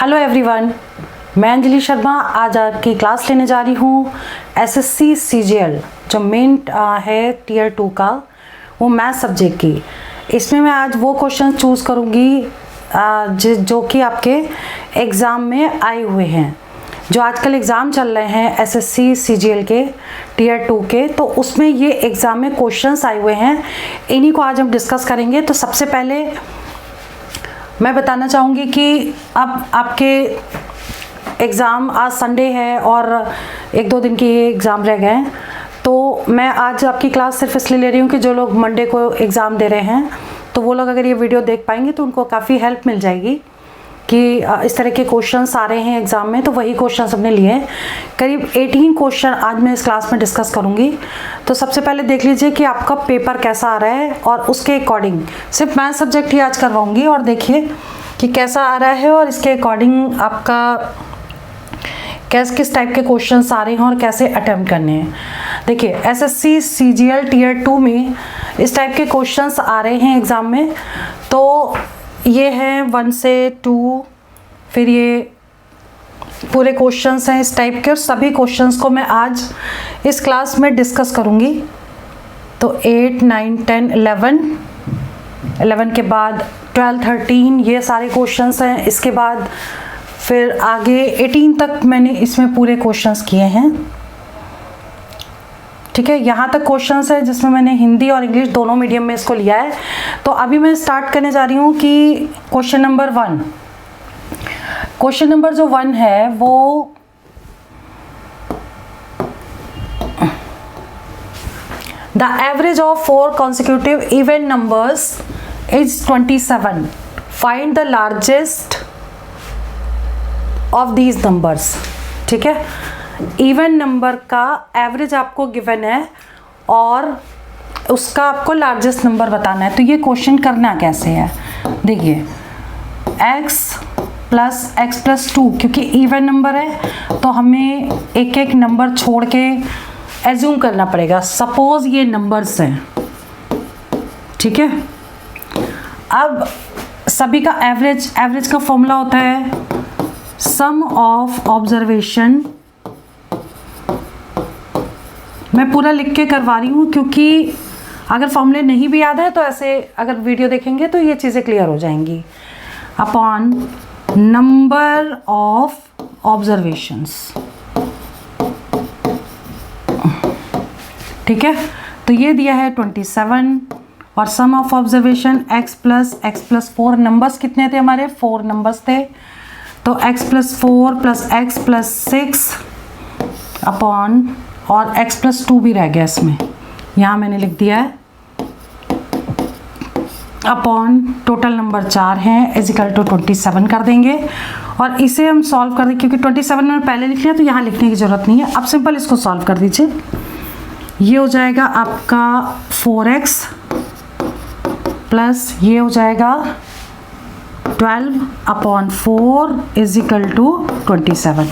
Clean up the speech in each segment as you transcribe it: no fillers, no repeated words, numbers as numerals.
Hello everyone, मैं अंजलि शर्मा आज आपकी क्लास लेने जा रही हूँ एसएससी सीजीएल जो मेन है टीयर 2 का, वो मैथ सब्जेक्ट की। इसमें मैं आज वो क्वेश्चन चूज़ करूँगी जो कि आपके एग्ज़ाम में आए हुए हैं। जो आजकल एग्ज़ाम चल रहे हैं एसएससी सीजीएल के टीयर 2 के, तो उसमें ये एग्ज़ाम में क्वेश्चंस आए हुए हैं। इन्हीं को आज हम डिस्कस करेंगे। तो सबसे पहले मैं बताना चाहूँगी कि अब आपके एग्ज़ाम, आज संडे है और 1-2 दिन के ये एग्ज़ाम रह गए हैं, तो मैं आज आपकी क्लास सिर्फ इसलिए ले रही हूँ कि जो लोग मंडे को एग्ज़ाम दे रहे हैं तो वो लोग अगर ये वीडियो देख पाएंगे तो उनको काफ़ी हेल्प मिल जाएगी कि इस तरह के क्वेश्चंस आ रहे हैं एग्ज़ाम में। तो वही क्वेश्चंस हमने लिए हैं, करीब 18 क्वेश्चन आज मैं इस क्लास में डिस्कस करूंगी। तो सबसे पहले देख लीजिए कि आपका पेपर कैसा आ रहा है और उसके अकॉर्डिंग सिर्फ मैथ सब्जेक्ट ही आज करवाऊंगी, और देखिए कि कैसा आ रहा है और इसके अकॉर्डिंग आपका किस टाइप के क्वेश्चंस आ रहे हैं और कैसे अटेम्प्ट करने हैं। देखिए एसएससी सीजीएल टीयर 2 में इस टाइप के क्वेश्चंस आ रहे हैं एग्ज़ाम में। तो ये हैं 1 से 2, फिर ये पूरे क्वेश्चंस हैं इस टाइप के, और सभी क्वेश्चंस को मैं आज इस क्लास में डिस्कस करूँगी। तो 8, 9, 10, 11 के बाद 12, 13 ये सारे क्वेश्चंस हैं। इसके बाद फिर आगे 18 तक मैंने इसमें पूरे क्वेश्चंस किए हैं। ठीक है, यहाँ तक क्वेश्चंस है जिसमें मैंने हिंदी और इंग्लिश दोनों मीडियम में इसको लिया है। तो अभी मैं स्टार्ट करने जा रही हूँ कि क्वेश्चन नंबर 1। क्वेश्चन नंबर जो 1 है वो the average of 4 consecutive even numbers is 27. Find the largest of these numbers. ठीक है, इवन नंबर का एवरेज आपको गिवन है और उसका आपको लार्जेस्ट नंबर बताना है। तो ये क्वेश्चन करना कैसे है, देखिए x + 2, क्योंकि इवन नंबर है तो हमें एक एक नंबर छोड़ के एज्यूम करना पड़ेगा। सपोज ये नंबर्स हैं, ठीक है। अब सभी का एवरेज का फॉर्मूला होता है सम ऑफ ऑब्जर्वेशन। मैं पूरा लिख के करवा रही हूँ क्योंकि अगर फॉर्मूले नहीं भी याद है तो ऐसे अगर वीडियो देखेंगे तो ये चीज़ें क्लियर हो जाएंगी। अपॉन नंबर ऑफ ऑब्जर्वेशंस, ठीक है। तो ये दिया है 27 और सम ऑफ ऑब्जर्वेशन x + 4। नंबर्स कितने थे हमारे? 4 नंबर्स थे। तो x + 4 + x + 6 अपॉन, और x + 2 भी रह गया इसमें, यहाँ मैंने लिख दिया है, अपॉन टोटल नंबर 4 हैं इजिकल टू 27 कर देंगे। और इसे हम सॉल्व कर दें क्योंकि 27 में पहले लिख लिया तो यहाँ लिखने की ज़रूरत नहीं है। अब सिंपल इसको सॉल्व कर दीजिए। ये हो जाएगा आपका 4x प्लस ये हो जाएगा 12 अपॉन 4 इजिकल टू 27।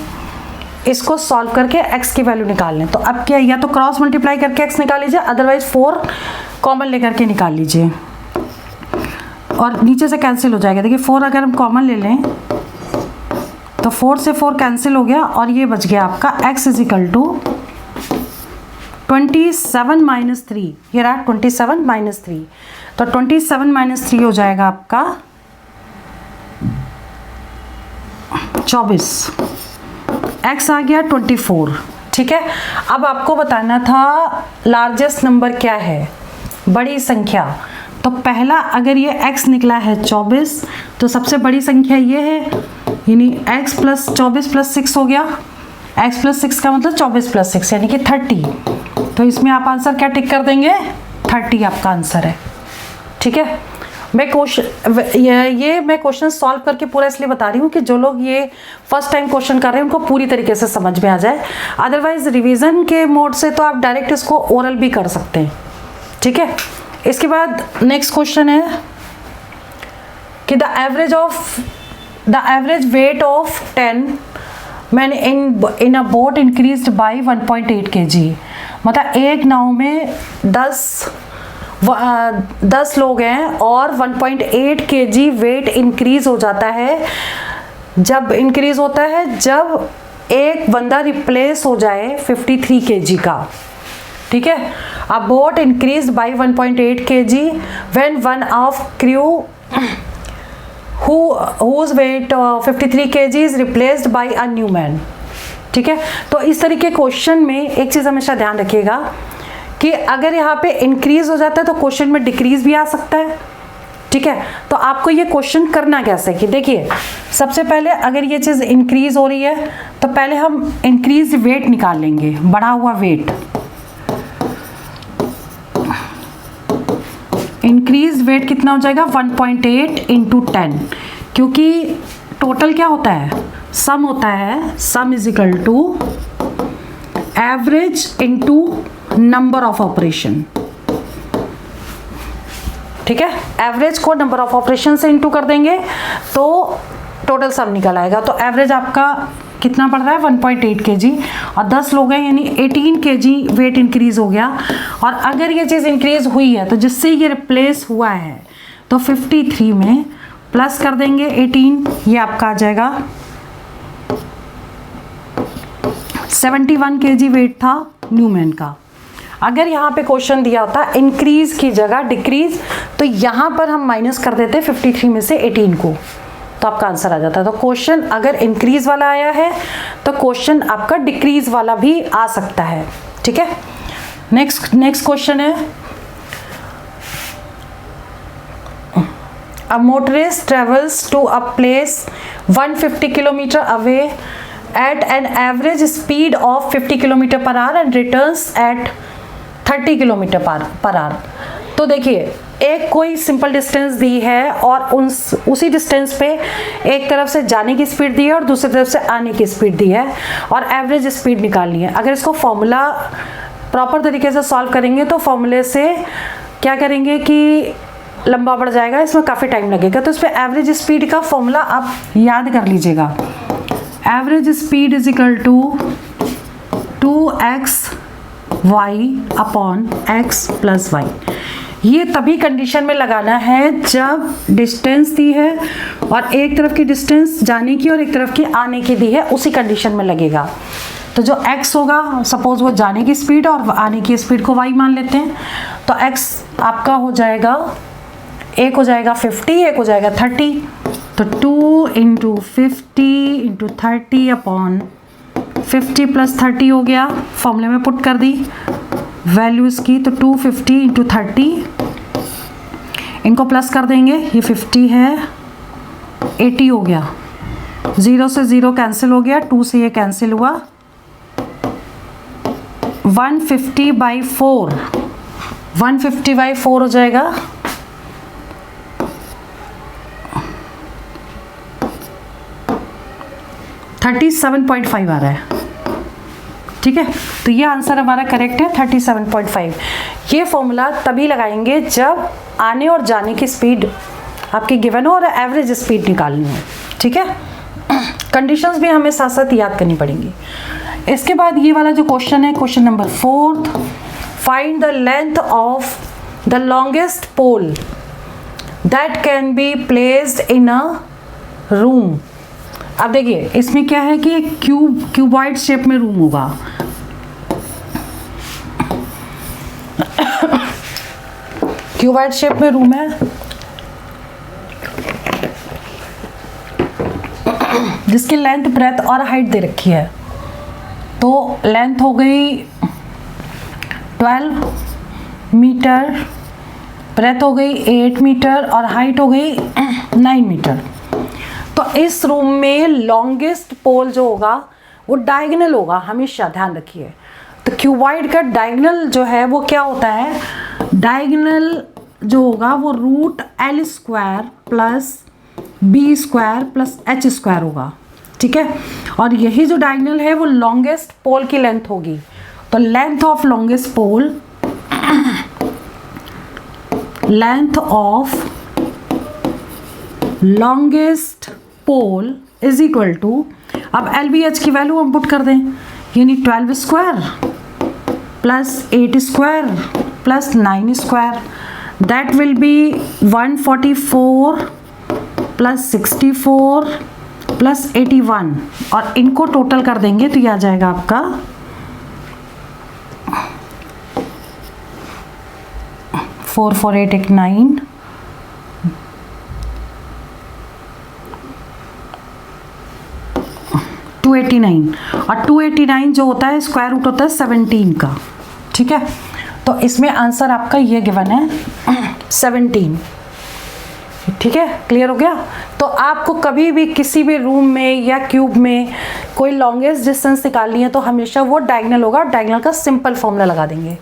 इसको सॉल्व करके x की वैल्यू निकाल लें। तो अब क्या, या तो क्रॉस मल्टीप्लाई करके x निकाल लीजिए, अदरवाइज 4 कॉमन लेकर के निकाल लीजिए और नीचे से कैंसिल हो जाएगा। देखिए 4 अगर हम कॉमन ले लें तो 4 से 4 कैंसिल हो गया और ये बच गया आपका x इजिकल टू 27 - 3। ये रहा 27 - 3। तो 27 - 3 हो जाएगा आपका 24। x आ गया 24, ठीक है। अब आपको बताना था लार्जेस्ट नंबर क्या है, बड़ी संख्या। तो पहला अगर ये x निकला है 24 तो सबसे बड़ी संख्या ये है, यानी x + 24 + 6 हो गया। x + 6 का मतलब 24 + 6 यानी कि 30। तो इसमें आप आंसर क्या टिक कर देंगे? 30 आपका आंसर है, ठीक है। मैं क्वेश्चन सॉल्व करके पूरा इसलिए बता रही हूँ कि जो लोग ये फर्स्ट टाइम क्वेश्चन कर रहे हैं उनको पूरी तरीके से समझ में आ जाए। अदरवाइज रिवीजन के मोड से तो आप डायरेक्ट इसको ओरल भी कर सकते हैं, ठीक है। इसके बाद नेक्स्ट क्वेश्चन है कि the average weight of 10 man in a boat increased by 1.8 kg। मतलब एक नाव में 10 लोग हैं और 1.8 kg वेट इंक्रीज हो जाता है जब इंक्रीज होता है जब एक बंदा रिप्लेस हो जाए 53 kg का, ठीक है। अ boat increase by 1.8 kg when one of crew whose weight 53 kg is replaced by a new man, ठीक है। तो इस तरीके क्वेश्चन में एक चीज़ हमेशा ध्यान रखिएगा कि अगर यहाँ पे इंक्रीज हो जाता है तो क्वेश्चन में डिक्रीज भी आ सकता है, ठीक है। तो आपको ये क्वेश्चन करना कैसे कि देखिए, सबसे पहले अगर ये चीज़ इंक्रीज हो रही है तो पहले हम इंक्रीज वेट निकाल लेंगे, बढ़ा हुआ वेट। इंक्रीज वेट कितना हो जाएगा 1.8 इंटू 10, क्योंकि टोटल क्या होता है, सम होता है, sum is equal to average into number of operation, ठीक है। एवरेज को नंबर ऑफ ऑपरेशन से इंटू कर देंगे तो टोटल सम निकल आएगा। तो एवरेज आपका कितना पड़ रहा है 1.8 kg और 10 लोग हैं यानी 18 kg वेट इंक्रीज हो गया। और अगर ये चीज़ इंक्रीज हुई है तो जिससे ये रिप्लेस हुआ है तो 53 में प्लस कर देंगे 18, ये आपका आ जाएगा 71 kg वेट था न्यूमैन का। अगर यहाँ पे क्वेश्चन दिया होता इंक्रीज की जगह डिक्रीज तो यहाँ पर हम माइनस कर देते 53 में से 18 को, तो आपका आंसर आ जाता है। तो क्वेश्चन अगर इंक्रीज वाला आया है तो क्वेश्चन आपका डिक्रीज वाला भी आ सकता है, ठीक है। नेक्स्ट क्वेश्चन है, a motorist travels to a place 150 kilometre away at an average speed of 50 kilometre per hour and returns at 30 kilometre per hour. तो देखिए, एक कोई सिंपल डिस्टेंस दी है और उसी डिस्टेंस पे एक तरफ से जाने की स्पीड दी है और दूसरी तरफ से आने की स्पीड दी है और एवरेज स्पीड निकालनी है। अगर इसको फॉर्मूला प्रॉपर तरीके से सॉल्व करेंगे तो फॉर्मूले से क्या करेंगे कि लंबा बढ़ जाएगा, इसमें काफ़ी टाइम लगेगा। तो इस पर एवरेज स्पीड का फॉर्मूला आप याद कर लीजिएगा, average speed is equal to 2x y upon x plus y। ये तभी कंडीशन में लगाना है जब डिस्टेंस दी है और एक तरफ की डिस्टेंस जाने की और एक तरफ की आने की दी है, उसी कंडीशन में लगेगा। तो जो x होगा, सपोज वो जाने की स्पीड और आने की स्पीड को y मान लेते हैं, तो x आपका हो जाएगा, एक हो जाएगा 50, एक हो जाएगा 30। तो 2 इंटू 50 इंटू 30 अपॉन 50 प्लस 30 हो गया, फॉर्मूले में पुट कर दी वैल्यू इसकी। तो 250 इंटू 30, इनको प्लस कर देंगे, ये 50 है, 80 हो गया, 0 से 0 कैंसिल हो गया, 2 से ये कैंसिल हुआ, 150/4, 150/4 हो जाएगा 37.5 आ रहा है, ठीक है। तो ये आंसर हमारा करेक्ट है 37.5। ये फॉर्मूला तभी लगाएंगे जब आने और जाने की स्पीड आपकी गिवन हो और एवरेज स्पीड निकालनी है, ठीक है। कंडीशंस भी हमें साथ साथ याद करनी पड़ेंगी। इसके बाद ये वाला जो क्वेश्चन है, question number 4, find the length of the longest pole that can be placed in a room. अब देखिए, इसमें क्या है कि क्यूबॉइड शेप में रूम होगा, क्यूबॉइड शेप में रूम है जिसकी लेंथ, ब्रेथ और हाइट दे रखी है। तो लेंथ हो गई 12 मीटर, ब्रेथ हो गई 8 मीटर और हाइट हो गई 9 मीटर। तो इस रूम में लॉन्गेस्ट पोल जो होगा वो डायगोनल होगा, हमेशा ध्यान रखिए। तो क्यूबॉइड का डायगोनल जो है वो क्या होता है, डायगोनल जो होगा वो √L² plus B² plus H² होगा, ठीक है। और यही जो डायगोनल है वो लॉन्गेस्ट पोल की लेंथ होगी। तो length of longest pole, length of longest pole is equal to, अब LBH की वैल्यू हम पुट कर दें, यानी 12² plus 8² plus 9², that will be 144 plus 64 plus 81 और इनको टोटल कर देंगे तो ये आ जाएगा आपका 4 4 8 8 9 289 और 289 जो होता है स्क्वायर रूट होता है 17 का। ठीक है, तो इसमें आंसर आपका ये गिवन है 17। ठीक है, क्लियर हो गया। तो आपको कभी भी किसी भी रूम में या क्यूब में कोई लॉन्गेस्ट डिस्टेंस निकालनी है तो हमेशा वो डायगोनल होगा, डायगोनल का सिंपल फॉर्मूला लगा देंगे।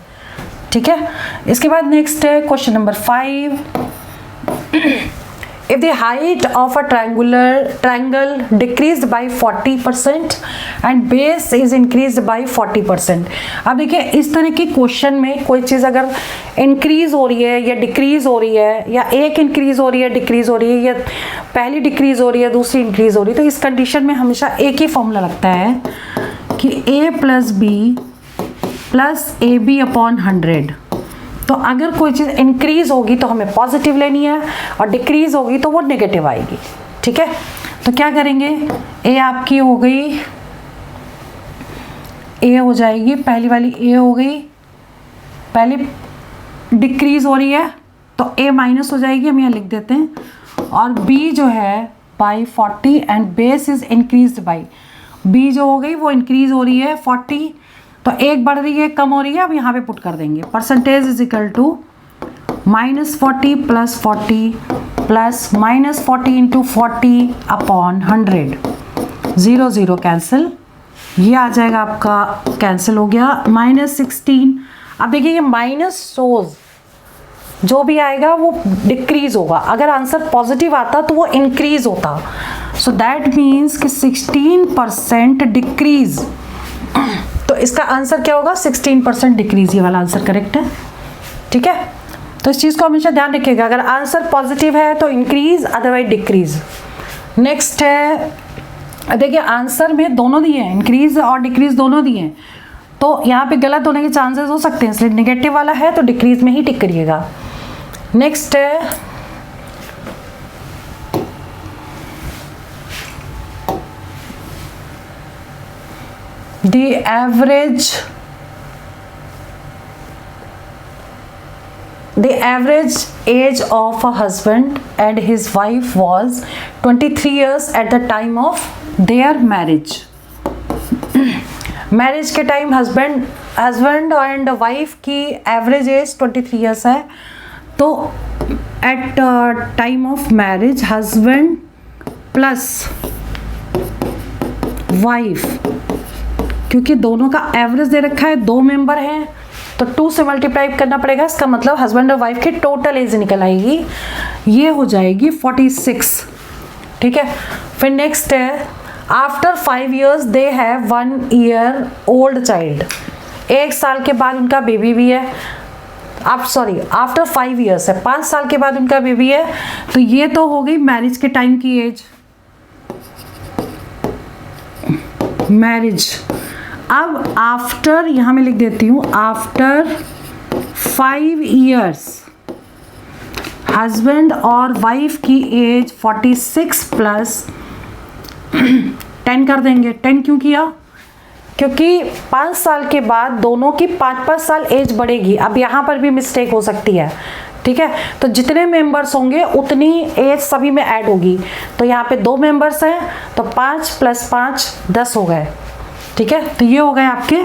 ठीक है, इसके बाद नेक्स्ट है question number 5। If the height of a triangle decreased by 40% and base is increased by 40%। अब देखिए इस तरह के क्वेश्चन में कोई चीज़ अगर इंक्रीज हो रही है या डिक्रीज हो रही है, या एक इंक्रीज हो रही है डिक्रीज हो रही है, या पहली डिक्रीज हो रही है दूसरी इंक्रीज हो रही है, तो इस कंडीशन में हमेशा एक ही फॉर्मूला लगता है कि a plus B plus A B upon 100। तो अगर कोई चीज़ इंक्रीज होगी तो हमें पॉजिटिव लेनी है और डिक्रीज होगी तो वो नेगेटिव आएगी। ठीक है, तो क्या करेंगे, ए आपकी हो गई, ए हो जाएगी, पहली वाली ए हो गई, पहली डिक्रीज हो रही है तो ए माइनस हो जाएगी, हम यहाँ लिख देते हैं, और बी जो है by 40 and base is increase by, B जो हो गई वो इंक्रीज हो रही है 40, तो एक बढ़ रही है कम हो रही है, अब यहाँ पे पुट कर देंगे percentage is equal to -40 plus 40 plus -40 into 40 upon 100, 0 0 cancel, ये आ जाएगा आपका, कैंसिल हो गया, -16। अब देखिए ये माइनस सोज जो भी आएगा वो डिक्रीज होगा, अगर आंसर पॉजिटिव आता तो वो इंक्रीज होता, सो दैट मीन्स कि 16% डिक्रीज, तो इसका आंसर क्या होगा 16% डिक्रीज, ये वाला आंसर करेक्ट है। ठीक है, तो इस चीज़ को हमेशा ध्यान रखिएगा, अगर आंसर पॉजिटिव है तो इंक्रीज, अदरवाइज डिक्रीज। नेक्स्ट है, देखिए आंसर में दोनों दिए हैं, इंक्रीज और डिक्रीज दोनों दिए हैं, तो यहाँ पे गलत होने के चांसेस हो सकते हैं, इसलिए नेगेटिव वाला है तो डिक्रीज में ही टिक करिएगा। नेक्स्ट है the average age of a husband and his wife was 23 years at the time of their marriage। Marriage के टाइम हस्बैंड एंड वाइफ की एवरेज एज 23 ईयर्स है, तो at time of marriage husband plus wife, क्योंकि दोनों का average दे रखा है, 2 member हैं तो 2 से मल्टीप्लाई करना पड़ेगा, इसका मतलब हस्बैंड और वाइफ की टोटल एज निकल आएगी, ये हो जाएगी 46। ठीक है, फिर नेक्स्ट है after 5 years they have 1 year old child, 1 साल के बाद उनका बेबी भी है, आप सॉरी आफ्टर 5 years है, 5 साल के बाद उनका बेबी है, तो ये तो हो गई मैरिज के टाइम की एज, मैरिज। अब आफ्टर, यहाँ मैं लिख देती हूँ, आफ्टर 5 years हस्बैंड और वाइफ की एज 46 प्लस 10 कर देंगे। 10 क्यों किया, क्योंकि 5 साल के बाद दोनों की 5-5 साल एज बढ़ेगी, अब यहाँ पर भी मिस्टेक हो सकती है। ठीक है, तो जितने मेंबर्स होंगे उतनी एज सभी में ऐड होगी, तो यहाँ पे 2 मेंबर्स हैं तो 5 + 5 10 हो गए। ठीक है, तो ये हो गए आपके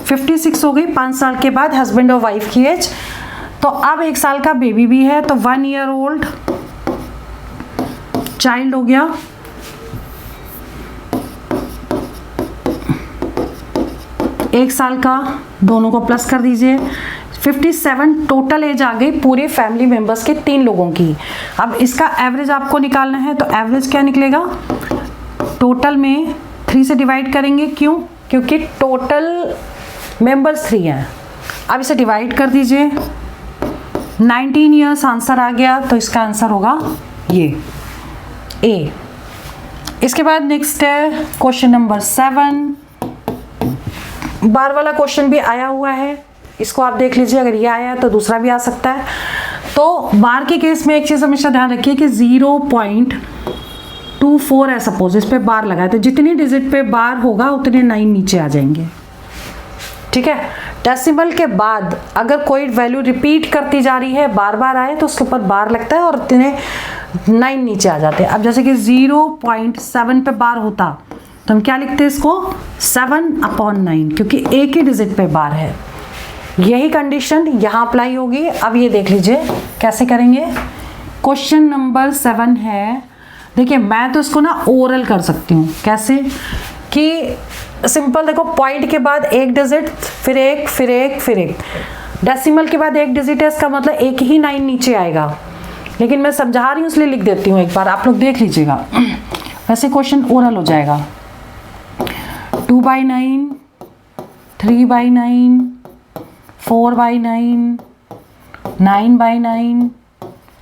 56 हो गई 5 साल के बाद हस्बैंड और वाइफ की एज। तो अब 1 साल का बेबी भी है तो 1 year old चाइल्ड हो गया, एक साल का, दोनों को प्लस कर दीजिए, 57 टोटल एज आ गई पूरे फैमिली मेंबर्स के 3 लोगों की। अब इसका एवरेज आपको निकालना है, तो एवरेज क्या निकलेगा, टोटल में 3 से डिवाइड करेंगे, क्यों, क्योंकि टोटल मेंबर्स 3 हैं। अब इसे डिवाइड कर दीजिए, 19 ईयर्स आंसर आ गया, तो इसका आंसर होगा ये ए। इसके बाद नेक्स्ट है क्वेश्चन नंबर 7, बार वाला क्वेश्चन भी आया हुआ है, इसको आप देख लीजिए, अगर ये आया है तो दूसरा भी आ सकता है। तो बार के केस में एक चीज़ हमेशा ध्यान रखिए कि 0.2 2 4 है सपोज, इस पे बार लगाए तो जितनी डिजिट पे बार होगा उतने 9 नीचे आ जाएंगे। ठीक है, डेसिमल के बाद अगर कोई वैल्यू रिपीट करती जा रही है, बार बार आए तो उसके ऊपर बार लगता है और इतने 9 नीचे आ जाते हैं। अब जैसे कि 0.7 पे बार होता तो हम क्या लिखते हैं इसको 7/9, क्योंकि एक ही डिजिट पे बार है। यही कंडीशन यहाँ अप्लाई होगी। अब ये देख लीजिए कैसे करेंगे। क्वेश्चन नंबर 7 है, देखिए मैं तो इसको ना ओरल कर सकती हूँ। कैसे कि सिंपल देखो, पॉइंट के बाद एक डिजिट, फिर एक, फिर एक, फिर एक। डेसिमल के बाद एक डिजिट है, इसका मतलब एक ही 9 नीचे आएगा। लेकिन मैं समझा रही हूँ इसलिए लिख देती हूँ, एक बार आप लोग देख लीजिएगा। वैसे क्वेश्चन ओरल हो जाएगा। 2/9, 3/9, 4/9, 9/9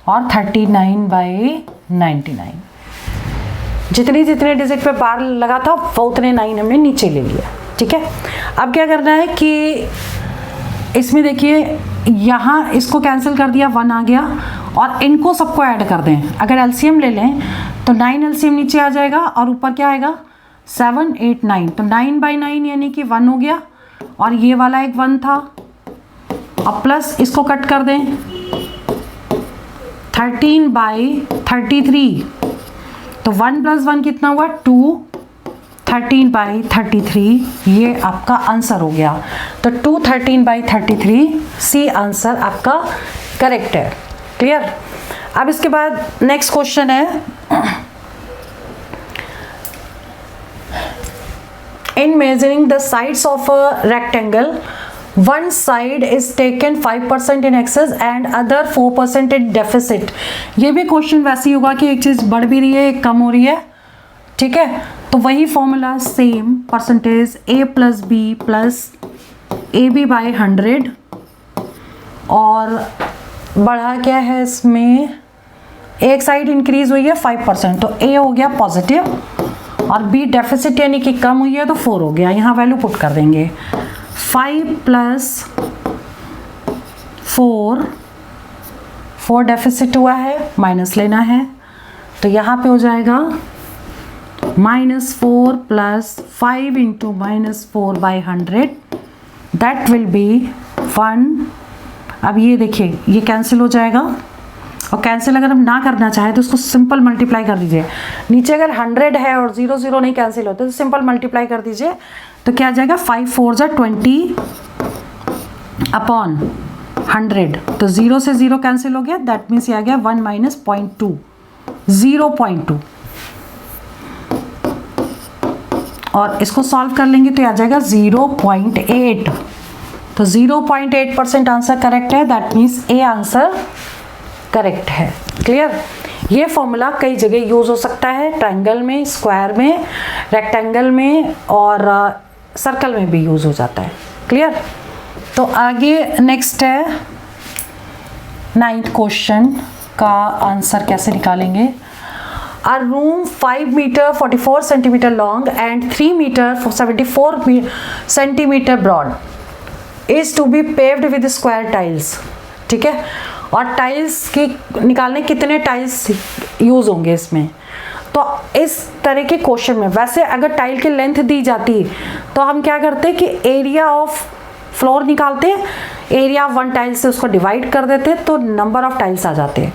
और 39/99। जितनी जितने डिजिट पे बार लगा था वो उतने 9 हमने नीचे ले लिया। ठीक है, अब क्या करना है कि इसमें देखिए यहाँ इसको कैंसिल कर दिया, 1 आ गया और इनको सबको ऐड कर दें। अगर एलसीएम ले लें तो 9 एलसीएम नीचे आ जाएगा और ऊपर क्या आएगा 7 8 9, तो 9/9 यानी कि 1 हो गया और ये वाला एक 1 था। अब प्लस इसको कट कर दें 13/33, तो 1 + 1 कितना हुआ 2, 13/33 ये आपका आंसर हो गया। तो 2 13/33 सी आंसर आपका करेक्ट है। क्लियर। अब इसके बाद नेक्स्ट क्वेश्चन है, इन measuring the sides of a rectangle one side is taken 5% in excess and other 4% in deficit। ये भी क्वेश्चन वैसे ही होगा कि एक चीज बढ़ भी रही है, एक कम हो रही है। ठीक है, तो वही formula same, percentage a + b + AB/100 और बढ़ा क्या है इसमें, एक साइड इंक्रीज हुई है 5%, तो a हो गया पॉजिटिव और b डेफिसिट यानी कि कम हुई है तो 4 हो गया। यहाँ वैल्यू पुट कर देंगे 5 + 4 डेफिसिट हुआ है, माइनस लेना है तो यहाँ पे हो जाएगा -4 + 5 × -4/100 दैट विल बी 1। अब ये देखिए ये कैंसिल हो जाएगा और कैंसिल अगर हम ना करना चाहें तो उसको सिंपल मल्टीप्लाई कर दीजिए। नीचे अगर 100 है और 0 0 नहीं कैंसिल होते तो सिंपल मल्टीप्लाई कर दीजिए, तो क्या आ जाएगा 5 4 = 20/100, तो 0 से 0 कैंसिल हो गया, दैट मीन्स ये आ गया 1 - 0.2, 0.2। और इसको सॉल्व कर लेंगे तो आ जाएगा 0.8, तो 0.8% आंसर करेक्ट है, that means A answer correct है। क्लियर। ये फॉर्मूला कई जगह यूज हो सकता है, ट्रायंगल में, स्क्वायर में, रेक्टेंगल में और सर्कल में भी यूज हो जाता है। क्लियर। तो आगे नेक्स्ट है 9th क्वेश्चन का आंसर कैसे निकालेंगे। A room 5 meter 44 centimeter long and 3 meter 74 centimeter broad is to be paved with square tiles। ठीक है, और टाइल्स की निकालने कितने टाइल्स यूज होंगे इसमें। तो इस तरह के क्वेश्चन में वैसे अगर टाइल की लेंथ दी जाती तो हम क्या करते कि एरिया ऑफ फ्लोर निकालते, एरिया 1 टाइल से उसको डिवाइड कर देते तो नंबर ऑफ टाइल्स आ जाते।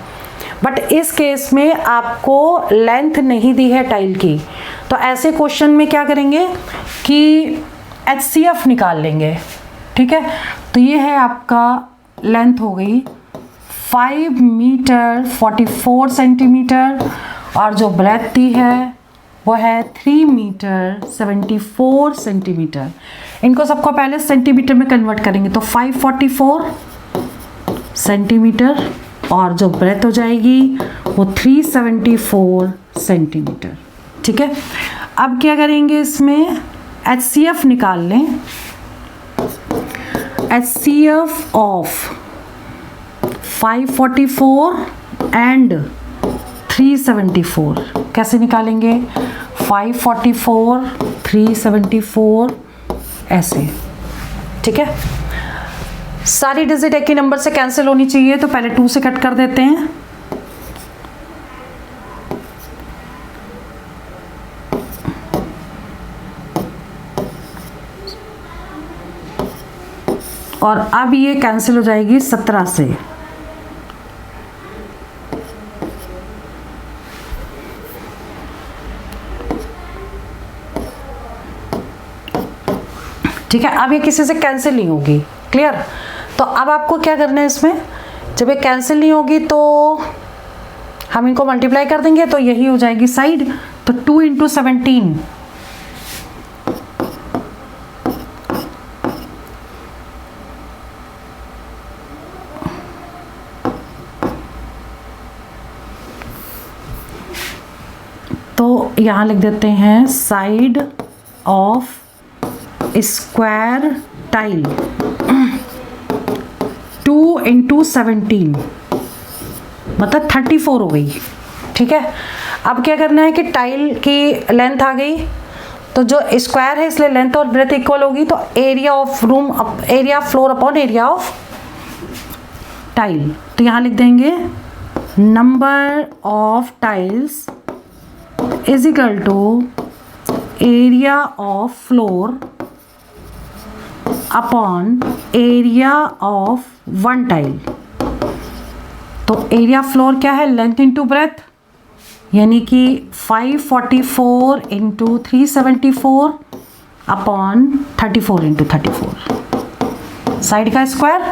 बट इस केस में आपको लेंथ नहीं दी है टाइल की, तो ऐसे क्वेश्चन में क्या करेंगे कि HCF निकाल लेंगे। ठीक है, तो ये है आपका लेंथ हो गई 5 मीटर 44 सेंटीमीटर और जो ब्रेथ दी है वो है 3 मीटर 74 सेंटीमीटर। इनको सबको पहले सेंटीमीटर में कन्वर्ट करेंगे तो 544 सेंटीमीटर और जो ब्रेथ हो जाएगी वो 374 सेंटीमीटर। ठीक है, अब क्या करेंगे इसमें HCF निकाल लें। HCF ऑफ 544 एंड 374 कैसे निकालेंगे, 544 374 ऐसे। ठीक है, सारी डिजिट एक ही नंबर से कैंसिल होनी चाहिए तो पहले 2 से कट कर देते हैं। और अब ये कैंसिल हो जाएगी 17 से। ठीक है, अब ये किसी से कैंसिल नहीं होगी। क्लियर? तो अब आपको क्या करना है इसमें, जब ये कैंसिल नहीं होगी तो हम इनको मल्टीप्लाई कर देंगे, तो यही हो जाएगी साइड। तो 2 × 17 तो यहाँ लिख देते हैं साइड ऑफ स्क्वायर टाइल 2 × 17 मतलब 34 हो गई। ठीक है, अब क्या करना है कि टाइल की लेंथ आ गई, तो जो स्क्वायर है इसलिए लेंथ और ब्रेथ इक्वल होगी, तो area of room area floor upon area of tile. तो यहाँ लिख देंगे number of tiles is equal to area of floor upon area of one tile. तो एरिया फ्लोर क्या है, लेंथ इंटू ब्रेथ, यानी कि 544 × 374 अपॉन 34 × 34 साइड का स्क्वायर।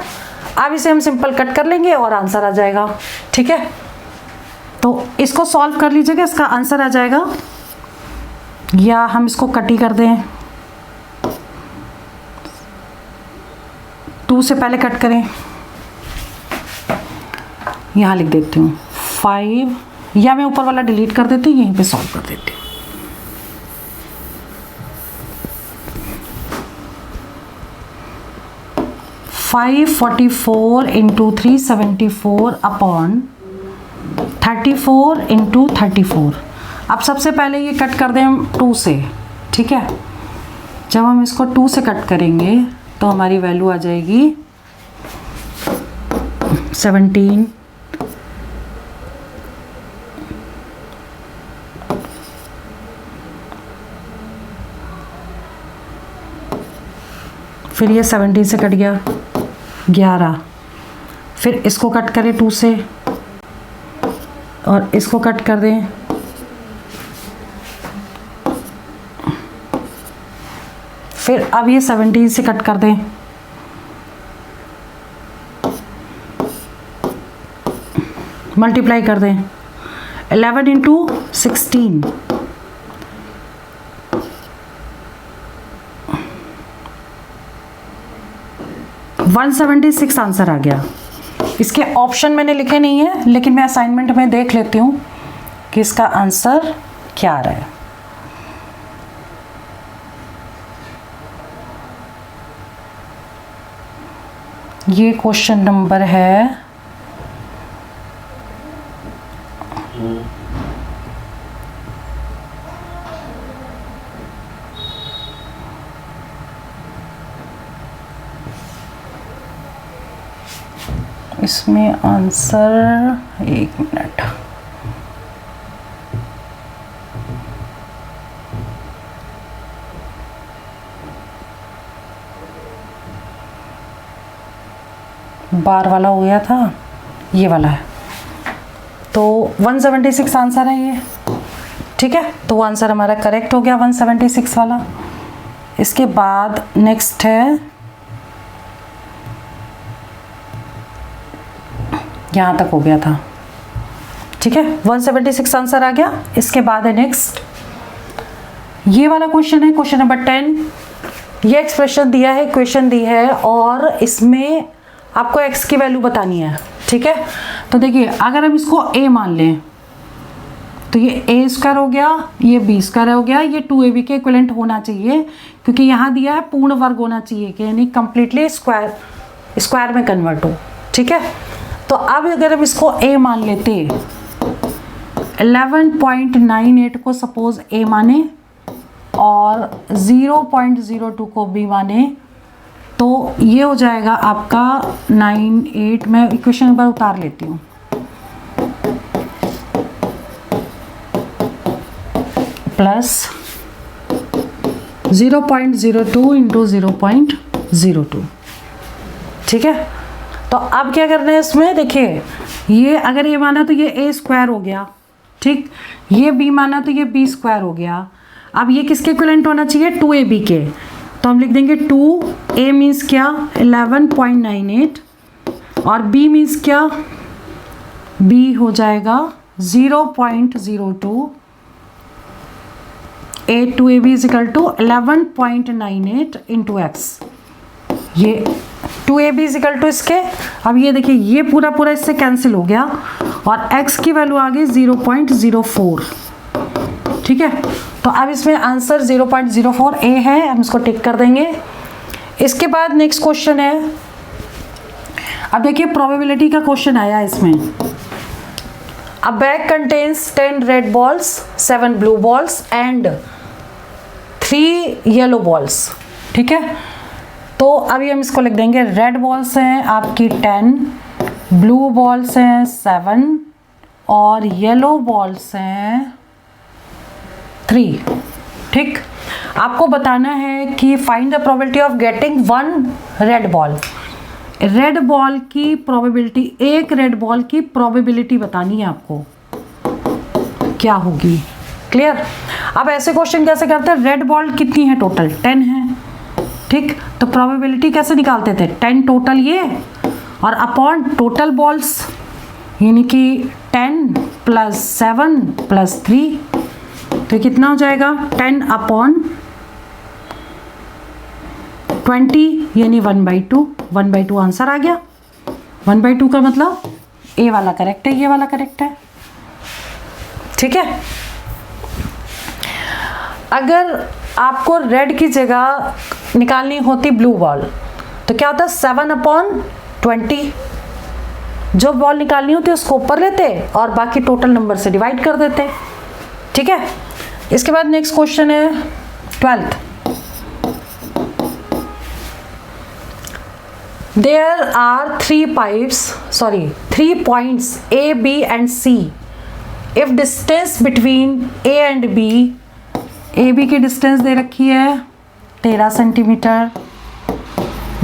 अब इसे हम सिंपल कट कर लेंगे और आंसर आ जाएगा। ठीक है, तो इसको सॉल्व कर लीजिएगा, इसका आंसर आ जाएगा, या हम इसको कट ही कर दें, 2 से पहले कट करें। यहाँ लिख देती हूँ 5, या मैं ऊपर वाला डिलीट कर देती हूँ, यहीं पे सॉल्व कर देती हूँ। Five 44 × 374 upon 34 × 34। अब सबसे पहले ये कट कर दें हम 2 से। ठीक है, जब हम इसको 2 से कट करेंगे तो हमारी वैल्यू आ जाएगी 17। फिर ये 17 से कट गया 11, फिर इसको कट करें 2 से और इसको कट कर दें, फिर अब ये 17 से कट कर दें, मल्टीप्लाई कर दें 11 × 16 176 आंसर आ गया। इसके ऑप्शन मैंने लिखे नहीं है, लेकिन मैं असाइनमेंट में देख लेती हूँ कि इसका आंसर क्या आ रहा है। ये क्वेश्चन नंबर है इसमें आंसर 1 मिनट, बार वाला हो गया था, ये वाला है, तो 176 आंसर है ये। ठीक है, तो वो आंसर हमारा करेक्ट हो गया 176 वाला। इसके बाद नेक्स्ट है, यहाँ तक हो गया था। ठीक है, 176 आंसर आ गया। इसके बाद है नेक्स्ट, ये वाला क्वेश्चन है, क्वेश्चन नंबर 10। ये एक्सप्रेशन दिया है, इक्वेशन दी है, और इसमें आपको x की वैल्यू बतानी है। ठीक है, तो देखिए अगर हम इसको a मान लें तो ये a² हो गया, ये b² हो गया, ये 2ab के इक्विवेलेंट होना चाहिए, क्योंकि यहाँ दिया है पूर्ण वर्ग होना चाहिए, कि यानी कंप्लीटली स्क्वायर में कन्वर्ट हो। ठीक है, तो अब अगर हम इसको a मान लेते, 11.98 को सपोज a माने और 0.02 को b माने, तो ये हो जाएगा आपका 98। मैं इक्वेशन नंबर उतार लेती हूँ, प्लस 0.02 × 0.02। ठीक है, तो अब क्या करना है इसमें, देखिए ये अगर ये माना तो ये a स्क्वायर हो गया, ठीक, ये b माना तो ये b स्क्वायर हो गया। अब ये किसके इक्विवेलेंट होना चाहिए, 2ab के, तो हम लिख देंगे 2a मीन्स क्या 11.98 और b मीन्स क्या, b हो जाएगा 0.02, a 2ab is equal to 11.98 into x, ये 2ab इज इक्वल टू इसके, अब ये देखिए ये पूरा पूरा इससे कैंसिल हो गया और x की वैल्यू आ गई 0.04, ठीक है। तो अब इसमें आंसर 0.04 a है, हम इसको टिक कर देंगे। इसके बाद नेक्स्ट क्वेश्चन है, अब देखिए प्रोबेबिलिटी का क्वेश्चन आया इसमें। अ bag contains 10 red balls, 7 blue balls and 3 yellow balls, ठीक है। तो अभी हम इसको लिख देंगे, रेड बॉल्स हैं आपकी 10, ब्लू बॉल्स हैं 7 और येलो बॉल्स हैं 3, ठीक। आपको बताना है कि find the probability of getting 1 red ball. Red ball की प्रोबेबिलिटी, एक रेड बॉल की प्रोबेबिलिटी बतानी है आपको, क्या होगी, क्लियर। अब ऐसे क्वेश्चन कैसे करते हैं, रेड बॉल कितनी है टोटल, 10 है, ठीक, तो प्रोबेबिलिटी कैसे निकालते थे, 10 टोटल ये और अपॉन टोटल बॉल्स, यानी कि 10 प्लस 7 प्लस 3, तो कितना हो जाएगा 10 अपॉन 20 यानी 1/2, 1/2 आंसर आ गया। 1/2 का मतलब ए वाला करेक्ट है, ये वाला करेक्ट है, ठीक है। अगर आपको रेड की जगह निकालनी होती ब्लू बॉल तो क्या होता है 7/20, जो बॉल निकालनी होती है उसको ऊपर लेते और बाकी टोटल नंबर से डिवाइड कर देते, ठीक है। इसके बाद नेक्स्ट क्वेश्चन है 12th। There are 3 points A, B and C. If distance between A and B, AB की डिस्टेंस दे रखी है 13 सेंटीमीटर,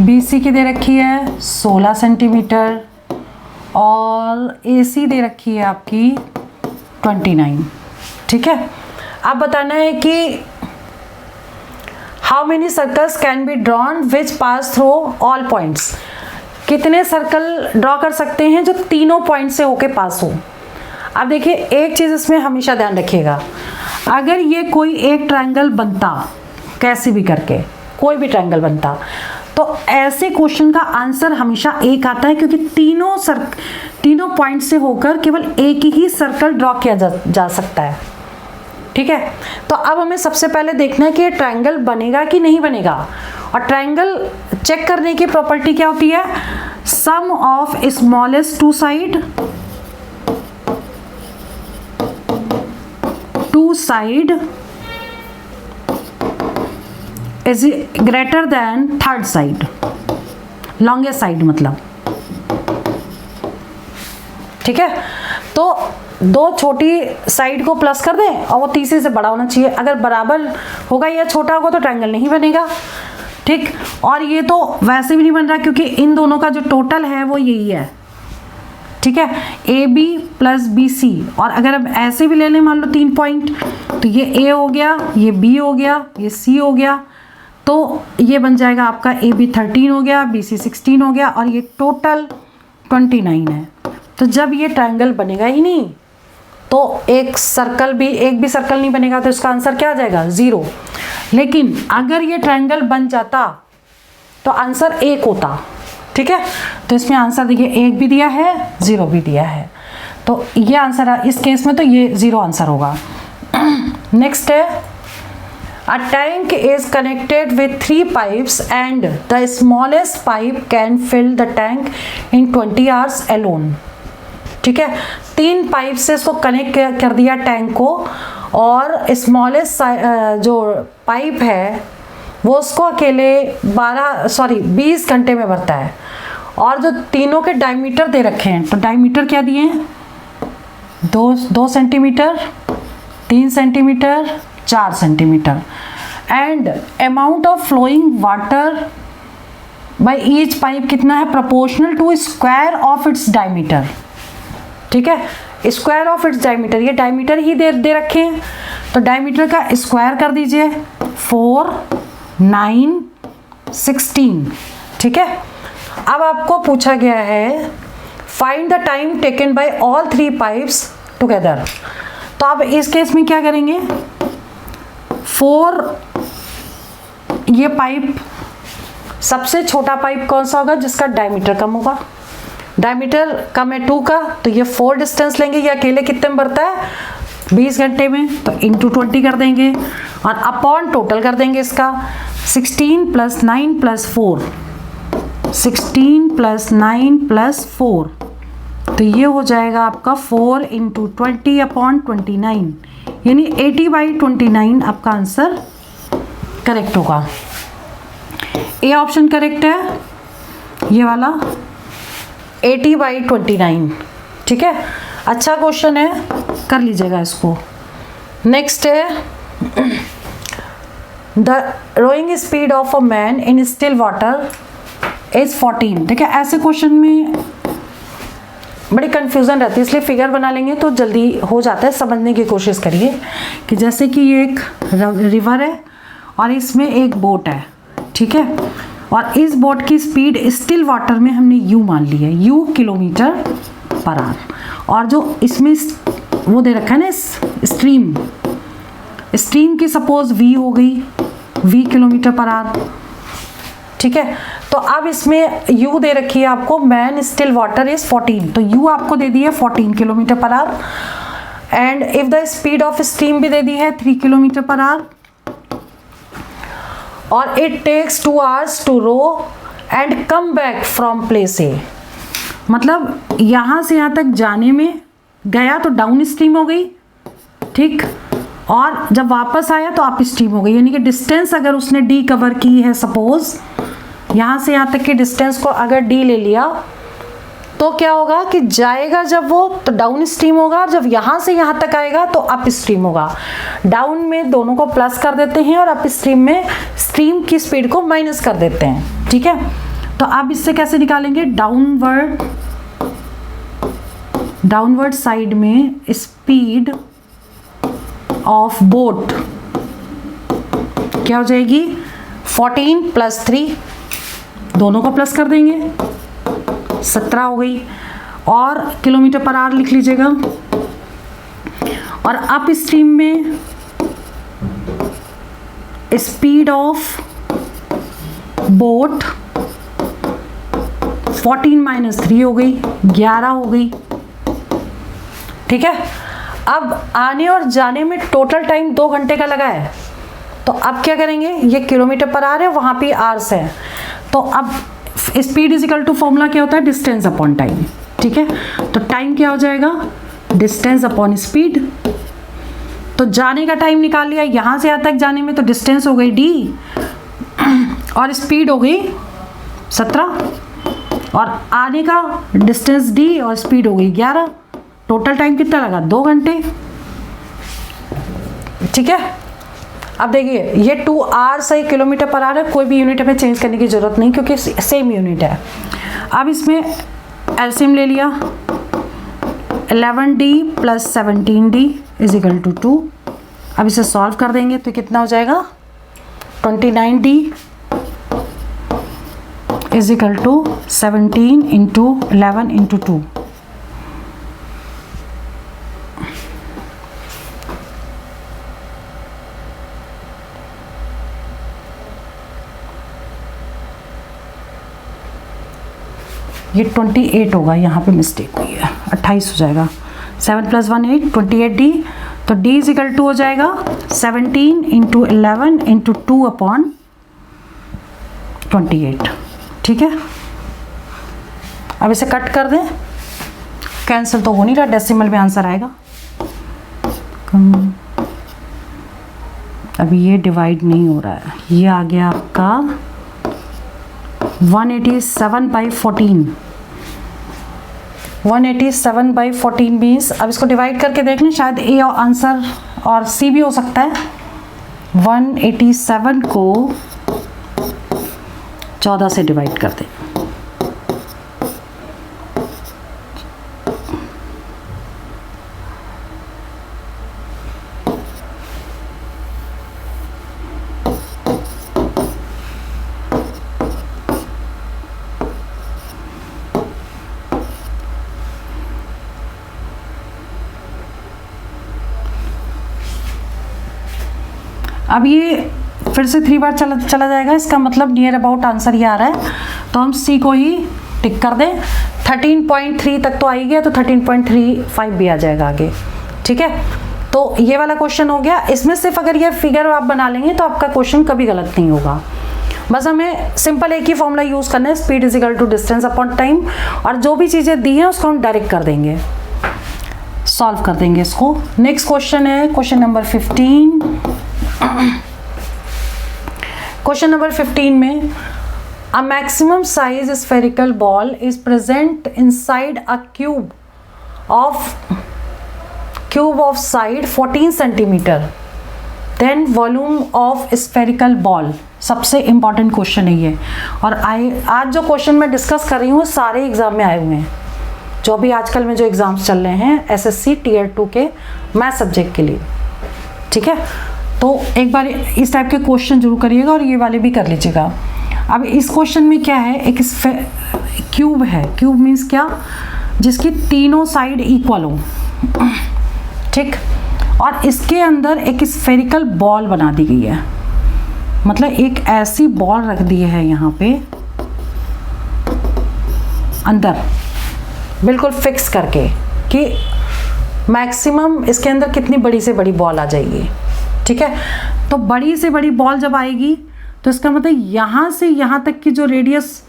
BC की दे रखी है 16 सेंटीमीटर और AC दे रखी है आपकी 29, ठीक है। अब बताना है कि how many circles can be drawn which pass through all points, कितने सर्कल ड्रॉ कर सकते हैं जो तीनों पॉइंट से होके पास हो। अब देखिए एक चीज़ इसमें हमेशा ध्यान रखिएगा, अगर ये कोई एक ट्रायंगल बनता, कैसे भी करके कोई भी ट्रायंगल बनता, तो ऐसे क्वेश्चन का आंसर हमेशा एक आता है, क्योंकि तीनों पॉइंट से होकर केवल एक ही सर्कल ड्रॉ किया जा सकता है, ठीक है। तो अब हमें सबसे पहले देखना है कि ये ट्रायंगल बनेगा कि नहीं बनेगा, और ट्रायंगल चेक करने की प्रॉपर्टी क्या होती है, sum of smallest two side is greater than third side, longest side मतलब, ठीक है। तो दो छोटी साइड को प्लस कर दें और वो तीसरे से बड़ा होना चाहिए, अगर बराबर होगा या छोटा होगा तो ट्रायंगल नहीं बनेगा, ठीक। और ये तो वैसे भी नहीं बन रहा क्योंकि इन दोनों का जो टोटल है वो यही है, ठीक है, AB प्लस BC। और अगर हम ऐसे भी ले लें मान लो 3 पॉइंट, तो ये A हो गया, ये B हो गया, ये C हो गया, तो ये बन जाएगा आपका AB 13 हो गया, BC 16 हो गया और ये टोटल 29 है। तो जब ये ट्रायंगल बनेगा ही नहीं तो एक भी सर्कल नहीं बनेगा, तो इसका आंसर क्या आ जाएगा 0। लेकिन अगर ये ट्रायंगल बन जाता तो आंसर 1 होता, ठीक है। तो इसमें आंसर देखिए 1 भी दिया है, 0 भी दिया है, तो ये आंसर है इस केस में, तो ये 0 आंसर होगा। नेक्स्ट है, a tank is connected with 3 pipes and the smallest pipe can fill the tank in 20 hours alone, ठीक है। 3 पाइप से इसको कनेक्ट कर दिया टैंक को, और स्मॉलेस्ट जो पाइप है वो उसको अकेले 20 घंटे में भरता है, और जो तीनों के डायमीटर दे रखे हैं, तो डायमीटर क्या दिए हैं 2 centimetre, 3 centimetre, 4 centimetre, and amount of flowing water by each pipe कितना है, proportional to square of its diameter. ठीक है, स्क्वायर ऑफ इट्स डायमीटर, ये डायमीटर ही दे रखे हैं तो डायमीटर का स्क्वायर कर दीजिए, 4, 9, 16। ठीक है, अब आपको पूछा गया है find the time taken by all 3 pipes together. तो आप इस केस में क्या करेंगे, 4, ये पाइप सबसे छोटा पाइप कौन सा होगा जिसका डायमीटर कम होगा, डायमीटर कम है 2 का, तो ये 4 डिस्टेंस लेंगे। ये अकेले कितने में बढ़ता है, 20 घंटे में, तो इंटू 20 कर देंगे और अपॉन टोटल कर देंगे इसका 16 + 9 + 4, 16 + 9 + 4, तो ये हो जाएगा आपका 4 × 20/29, यानी 80/29 आपका आंसर करेक्ट होगा। ए ऑप्शन करेक्ट है, ये वाला 80/29। ठीक है, अच्छा क्वेश्चन है, कर लीजिएगा इसको। नेक्स्ट है the rowing speed of a man in still water is 14। ठीक है, ऐसे क्वेश्चन में बड़ी कन्फ्यूज़न रहती है, इसलिए फिगर बना लेंगे तो जल्दी हो जाता है। समझने की कोशिश करिए कि जैसे कि ये एक रिवर है और इसमें एक बोट है। ठीक है, और इस बोट की स्पीड स्टिल वाटर में हमने u मान ली है, u km/h, और जो इसमें वो दे रखा है ना स्ट्रीम की सपोज v हो गई, v km/h। ठीक है, तो अब इसमें u दे रखी है आपको, मैन स्टिल वाटर इज 14, तो u आपको दे दी है 14 km/h, and if the speed of stream भी दे दी है 3 km/h, और it takes 2 hours to row and come back from place A. मतलब यहाँ से यहाँ तक जाने में गया तो डाउन स्ट्रीम हो गई, ठीक, और जब वापस आया तो अप स्ट्रीम हो गई, यानी कि डिस्टेंस अगर उसने डी कवर की है, सपोज यहाँ से यहाँ तक के डिस्टेंस को अगर डी ले लिया तो क्या होगा कि जाएगा जब वो तो डाउन स्ट्रीम होगा, और जब यहाँ से यहाँ तक आएगा तो अप स्ट्रीम होगा। डाउन में दोनों को प्लस कर देते हैं और अप स्ट्रीम में स्ट्रीम की स्पीड को माइनस कर देते हैं। ठीक है, तो आप इससे कैसे निकालेंगे, डाउनवर्ड साइड में स्पीड ऑफ बोट क्या हो जाएगी, 14 + 3, दोनों को प्लस कर देंगे, 17 हो गई, और km/h लिख लीजिएगा। और अप स्ट्रीम में स्पीड ऑफ बोट 14 - 3 हो गई, 11 हो गई। ठीक है, अब आने और जाने में टोटल टाइम 2 घंटे का लगा है, तो अब क्या करेंगे, ये km/h है, वहाँ पे आवर्स है, तो अब speed is equal to formula क्या होता है, डिस्टेंस अपॉन टाइम। ठीक है, तो टाइम क्या हो जाएगा, डिस्टेंस अपॉन स्पीड। तो जाने का टाइम निकाल लिया, यहाँ से यहाँ तक जाने में तो डिस्टेंस हो गई d और स्पीड हो गई 17, और आने का डिस्टेंस d और स्पीड हो गई 11, टोटल टाइम कितना लगा, 2 घंटे। ठीक है, अब देखिए ये 2 hours सही km/h है, कोई भी यूनिट हमें चेंज करने की ज़रूरत नहीं क्योंकि सेम यूनिट है। अब इसमें एलसीएम ले लिया, 11d + 17d = 2। अब इसे सॉल्व कर देंगे तो कितना हो जाएगा, 29d = 17 × 11 × 2। ये 28 होगा, यहाँ पे मिस्टेक हुई है, 28 हो जाएगा, 7 + 1 8, 28d, तो d = हो जाएगा 17 × 11 × 2/28। ठीक है, अब इसे कट कर दें, कैंसिल तो हो नहीं रहा, डेसिमल में आंसर आएगा। अभी ये डिवाइड नहीं हो रहा है, ये आ गया आपका 187/14। 187/14 मीन्स, अब इसको डिवाइड करके देख लें, शायद ए आंसर और सी भी हो सकता है। 187 को 14 से डिवाइड कर दें। अब ये फिर से 3 बार चला जाएगा, इसका मतलब नियर अबाउट आंसर ये आ रहा है, तो हम सी को ही टिक कर दें। 13.3 तक तो आ ही गया, तो 13.35 भी आ जाएगा आगे। ठीक है, तो ये वाला क्वेश्चन हो गया। इसमें सिर्फ अगर ये फिगर आप बना लेंगे तो आपका क्वेश्चन कभी गलत नहीं होगा। बस हमें सिंपल एक ही फॉर्मूला यूज करना है, speed is equal to distance upon time, और जो भी चीजें दी हैं उसको हम डायरेक्ट कर देंगे, सॉल्व कर देंगे इसको। नेक्स्ट क्वेश्चन है क्वेश्चन नंबर 15। क्वेश्चन नंबर 15 में a maximum size spherical ball is present inside a cube of side 14 centimetre, then volume of spherical ball. सबसे इंपॉर्टेंट क्वेश्चन है ये, और आज जो क्वेश्चन मैं डिस्कस कर रही हूँ सारे एग्जाम में आए हुए हैं, जो भी आजकल में जो एग्जाम्स चल रहे हैं एसएससी टीयर 2 के मैथ सब्जेक्ट के लिए। ठीक है, तो एक बार इस टाइप के क्वेश्चन जरूर करिएगा और ये वाले भी कर लीजिएगा। अब इस क्वेश्चन में क्या है, एक क्यूब है। क्यूब मीन्स क्या, जिसकी तीनों साइड इक्वल हो। ठीक, और इसके अंदर एक स्फेरिकल बॉल बना दी गई है, मतलब एक ऐसी बॉल रख दी है यहाँ पे अंदर, बिल्कुल फिक्स करके कि मैक्सिमम इसके अंदर कितनी बड़ी से बड़ी बॉल आ जाएगी। ठीक है, तो बड़ी से बड़ी बॉल जब आएगी तो इसका मतलब यहाँ से यहाँ तक की जो रेडियस,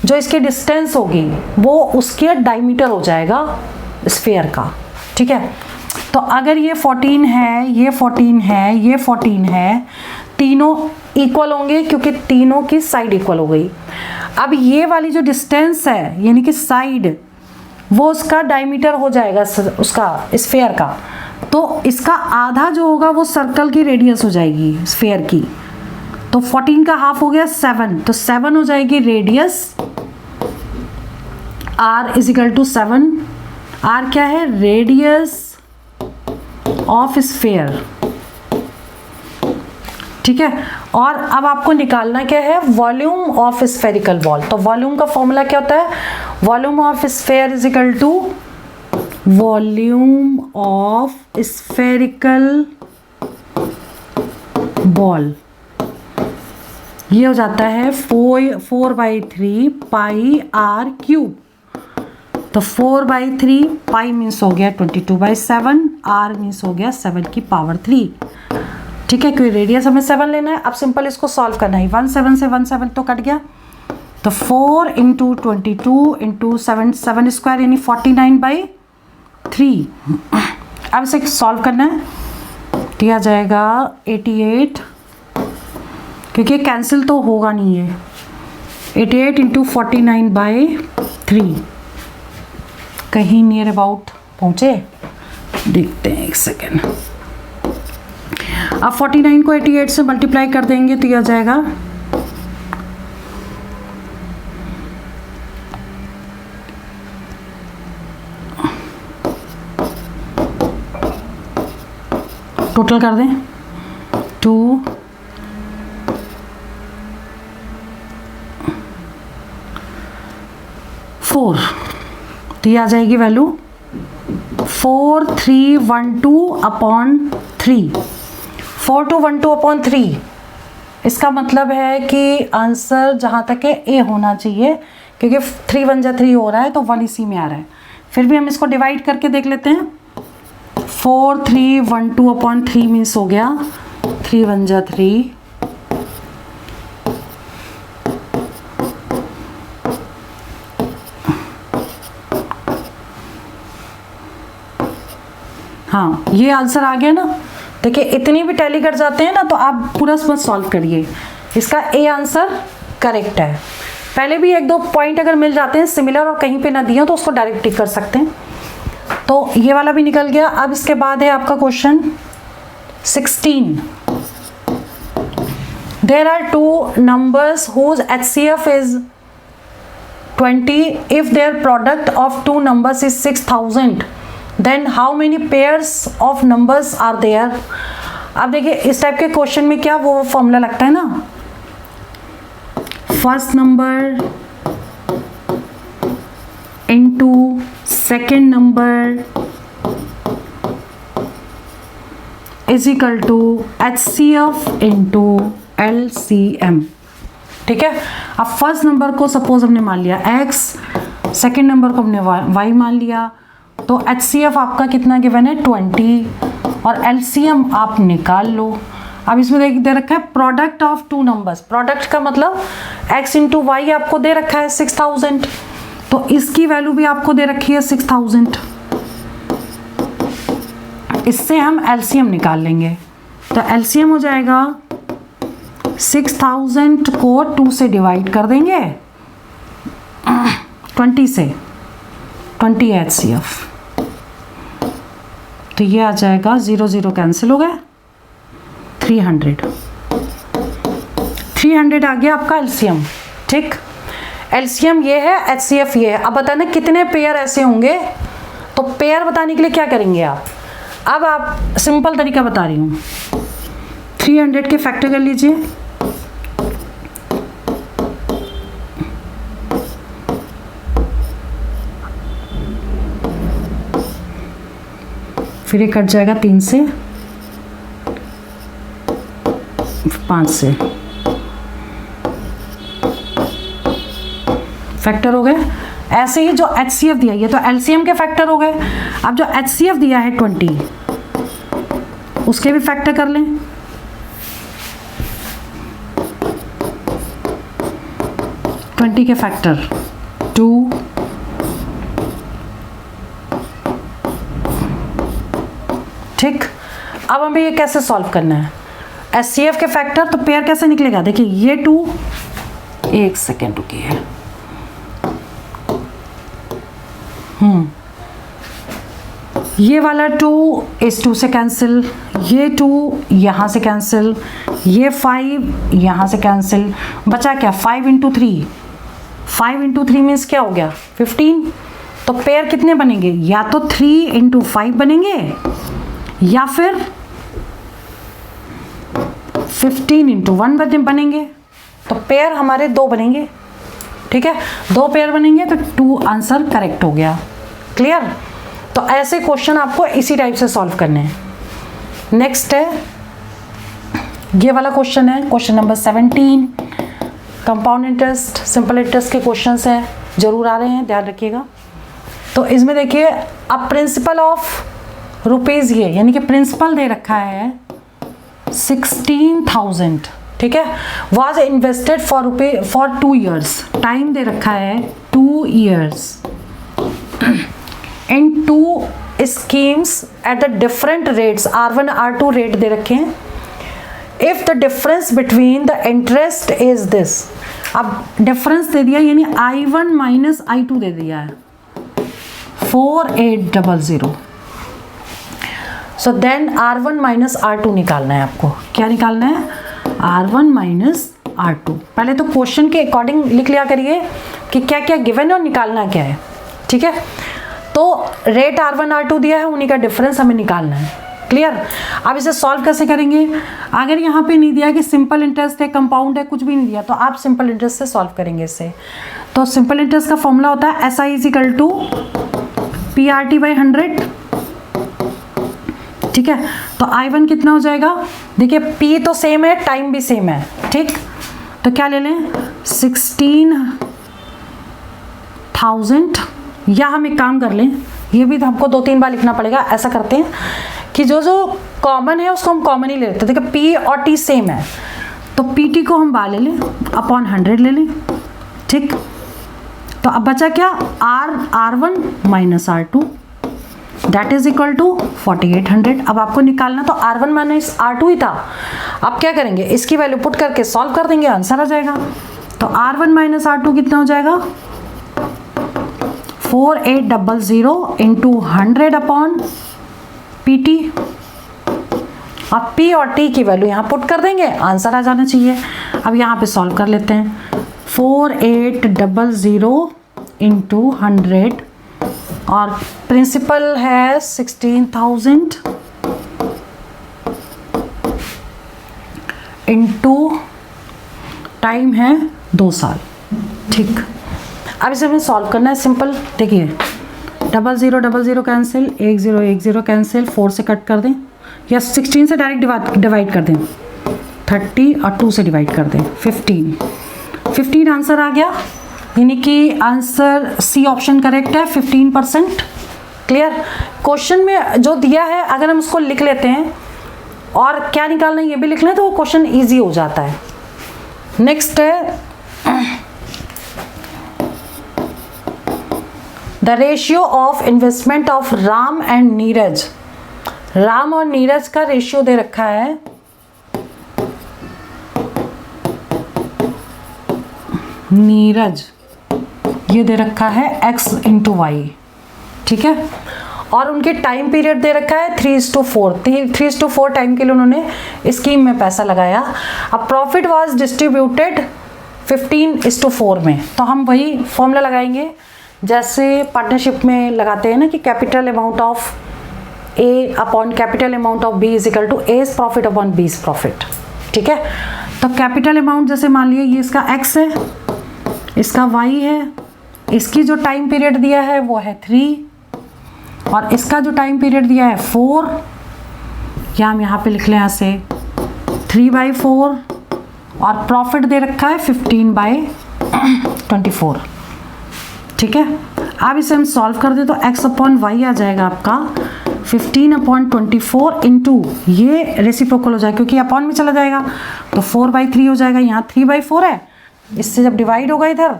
जो इसके डिस्टेंस होगी, वो उसके डायमीटर हो जाएगा स्फीयर का। ठीक है, तो अगर ये 14 है, ये 14 है, ये 14 है, तीनों इक्वल होंगे क्योंकि तीनों की साइड इक्वल हो गई। अब ये वाली जो डिस्टेंस है यानी कि साइड, वो उसका डायमीटर हो जाएगा उसका स्फीयर का, तो इसका आधा जो होगा वो सर्कल की रेडियस हो जाएगी स्फीयर की। तो 14 का हाफ हो गया 7, तो 7 हो जाएगी radius. r is equal to 7। r क्या है, रेडियस ऑफ स्फीयर। ठीक है, और अब आपको निकालना क्या है, वॉल्यूम ऑफ स्फेरिकल बॉल। तो वॉल्यूम का फॉर्मूला क्या होता है, volume of sphere is equal to volume of spherical ball. ये हो जाता है 4/3 पाई आर क्यूब। तो 4/3 पाई मीन्स हो गया 22/7, आर मीन्स हो गया 7 की पावर 3। ठीक है, क्योंकि रेडियस हमें 7 लेना है। अब सिंपल इसको सॉल्व करना है। 17 से 17 तो कट गया, तो 4 × 22 × 7 स्क्वायर यानी 49/3। अब इसे सॉल्व करना है, दिया जाएगा 88, क्योंकि कैंसिल तो होगा नहीं है। 88 × 49/3 कहीं नियर अबाउट पहुँचे, देखते हैं एक सेकेंड। अब 49 को 88 से मल्टीप्लाई कर देंगे तो यह जाएगा टोटल कर दें 2 4, तो ये आ जाएगी वैल्यू 4312/3। 4212/3। इसका मतलब है कि आंसर जहाँ तक है ए होना चाहिए, क्योंकि 3 1 जा 3 हो रहा है तो 1 इसी में आ रहा है। फिर भी हम इसको डिवाइड करके देख लेते हैं। 4312/3 मीन्स हो गया 3 1 जा 3, हाँ ये आंसर आ गया ना। देखिए इतनी भी टैली कर जाते हैं ना तो आप पूरा मत सॉल्व करिए, इसका ए आंसर करेक्ट है। पहले भी 1-2 पॉइंट अगर मिल जाते हैं सिमिलर और कहीं पे ना दिया तो उसको डायरेक्ट टिक कर सकते हैं। तो ये वाला भी निकल गया। अब इसके बाद है आपका question 16। there are two numbers whose HCF is 20. If their product of two numbers is 6000, then how many pairs of numbers are there? अब देखिए इस टाइप के क्वेश्चन में क्या वो फॉर्मूला लगता है ना, first number into second number is equal to HCF into LCM। ठीक है, अब फर्स्ट नंबर को सपोज हमने मान लिया x, सेकेंड नंबर को हमने y मान लिया, तो HCF आपका कितना गिवन है 20 और LCM आप निकाल लो। अब इसमें दे रखा है product of two numbers, product का मतलब x इंटू वाई आपको दे रखा है 6000, तो इसकी वैल्यू भी आपको दे रखी है 6000। इससे हम LCM निकाल लेंगे, तो LCM हो जाएगा 6000 को 2 से डिवाइड कर देंगे 20 से, 20 HCF, तो ये आ जाएगा 0 0 कैंसिल हो गया, 300 आ गया आपका LCM। ठीक, LCM ये है, HCF ये है। अब बताना कितने पेयर ऐसे होंगे, तो पेयर बताने के लिए क्या करेंगे आप, अब आप सिंपल तरीका बता रही हूँ, 300 के फैक्टर कर लीजिए, फिर ये कट जाएगा 3 से, 5 से, फैक्टर हो गए। ऐसे ही जो HCF दिया है तो LCM के फैक्टर हो गए। अब जो HCF दिया है 20, उसके भी फैक्टर कर लें, ट्वेंटी के फैक्टर 2, ठीक। अब हमें ये कैसे सॉल्व करना है, HCF के फैक्टर, तो पेयर कैसे निकलेगा, देखिए ये 2, एक सेकेंड रुकिए, ये वाला 2 इस 2 से कैंसिल, ये 2 यहाँ से कैंसिल, ये 5 यहाँ से कैंसिल, बचा क्या 5 इंटू 3, 5 इंटू 3 मीन्स क्या हो गया 15। तो पेयर कितने बनेंगे, या तो 3 इंटू 5 बनेंगे या फिर 15 इंटू 1 बनेंगे। तो पेयर हमारे 2 बनेंगे, ठीक है, 2 पेयर बनेंगे, तो 2 आंसर करेक्ट हो गया। क्लियर। तो ऐसे क्वेश्चन आपको इसी टाइप से सॉल्व करने हैं। नेक्स्ट है ये वाला क्वेश्चन है, question number 17। Compound interest, simple interest के क्वेश्चंस हैं, जरूर आ रहे हैं, ध्यान रखिएगा। तो इसमें देखिए अब प्रिंसिपल ऑफ रुपीज़, ये यानी कि प्रिंसिपल दे रखा है 16,000, ठीक है, was invested for 2 years, time दे रखा है 2 years in 2 schemes at the different rates, R1 R2 rate दे रखे हैं। If the difference between the interest is this, अब डिफरेंस दे दिया यानी I1 माइनस I2 दे दिया है 4800। So then R1 minus R2 निकालना है आपको। क्या निकालना है, R1 माइनस R2। पहले तो क्वेश्चन के अकॉर्डिंग लिख लिया करिए कि क्या क्या गिवन है और निकालना क्या है, ठीक है। तो रेट R1 R2 दिया है, उन्हीं का डिफरेंस हमें निकालना है। क्लियर। अब इसे सॉल्व कैसे करेंगे, अगर यहाँ पे नहीं दिया कि सिंपल इंटरेस्ट है, कंपाउंड है, कुछ भी नहीं दिया, तो आप सिंपल इंटरेस्ट से सॉल्व करेंगे इसे। तो सिंपल इंटरेस्ट का फॉर्मूला होता है SI is equal to PRT/100, ठीक है। तो I1 कितना हो जाएगा, देखिए P तो सेम है, टाइम भी सेम है, ठीक। तो क्या ले लें 16,000, या हम एक काम कर लें, ये भी हमको 2-3 बार लिखना पड़ेगा। ऐसा करते हैं कि जो जो कॉमन है उसको हम कॉमन ही ले लेते हैं। देखिए P और T सेम है, तो PT को हम बाहर ले लें, अपॉन 100 ले लें, ठीक। तो अब बचा क्या, R1 minus R2 that is equal to 4800। अब आपको निकालना तो R1 माइनस R2 ही था। अब क्या करेंगे, इसकी वैल्यू पुट करके सॉल्व कर देंगे, आंसर आ जाएगा। तो R1 माइनस R2 कितना हो जाएगा 4800 इंटू 100 अपॉन PT, अब P और T की वैल्यू यहाँ पुट कर देंगे, आंसर आ जाना चाहिए। अब यहाँ पे सॉल्व कर लेते हैं। 4800 इंटू 100 और प्रिंसिपल है 16,000 इंटू टाइम है 2 साल। ठीक, अब इसे हमें सॉल्व करना है सिंपल। देखिए 0000 कैंसिल, 1010 कैंसिल, 4 से कट कर दें या 16 से डायरेक्ट डिवाइड कर दें, 30 और 2 से डिवाइड कर दें, 15 आंसर आ गया। यानी कि आंसर सी ऑप्शन करेक्ट है, 15%। क्लियर। क्वेश्चन में जो दिया है अगर हम उसको लिख लेते हैं और क्या निकालना है ये भी लिख लें तो वो क्वेश्चन ईजी हो जाता है। नेक्स्ट है the ratio of investment of Ram and Neeraj. Ram और नीरज का रेशियो दे रखा है नीरज, ये दे रखा है x इंटू वाई। ठीक है, और उनके टाइम पीरियड दे रखा है 3:4। 3:4 टाइम के लिए उन्होंने स्कीम में पैसा लगाया। अब प्रॉफिट वाज डिस्ट्रीब्यूटेड 15:4 में, तो हम वही फॉर्मूला लगाएंगे जैसे पार्टनरशिप में लगाते हैं ना कि capital amount of A upon capital amount of B is equal to A's profit upon B's profit. ठीक है, तो कैपिटल अमाउंट जैसे मान लिया ये इसका x है, इसका y है, इसकी जो टाइम पीरियड दिया है वो है 3 और इसका जो टाइम पीरियड दिया है 4, या हम यहाँ पे लिख लें ऐसे 3/4 और प्रॉफिट दे रखा है 15/24। ठीक है, अब इसे हम सॉल्व कर दे तो x अपॉन वाई आ जाएगा आपका 15/24 इंटू ये रेसिप्रोकल हो जाएगा क्योंकि अपॉन में चला जाएगा तो 4/3 हो जाएगा। यहाँ 3/4 है, इससे जब डिवाइड होगा इधर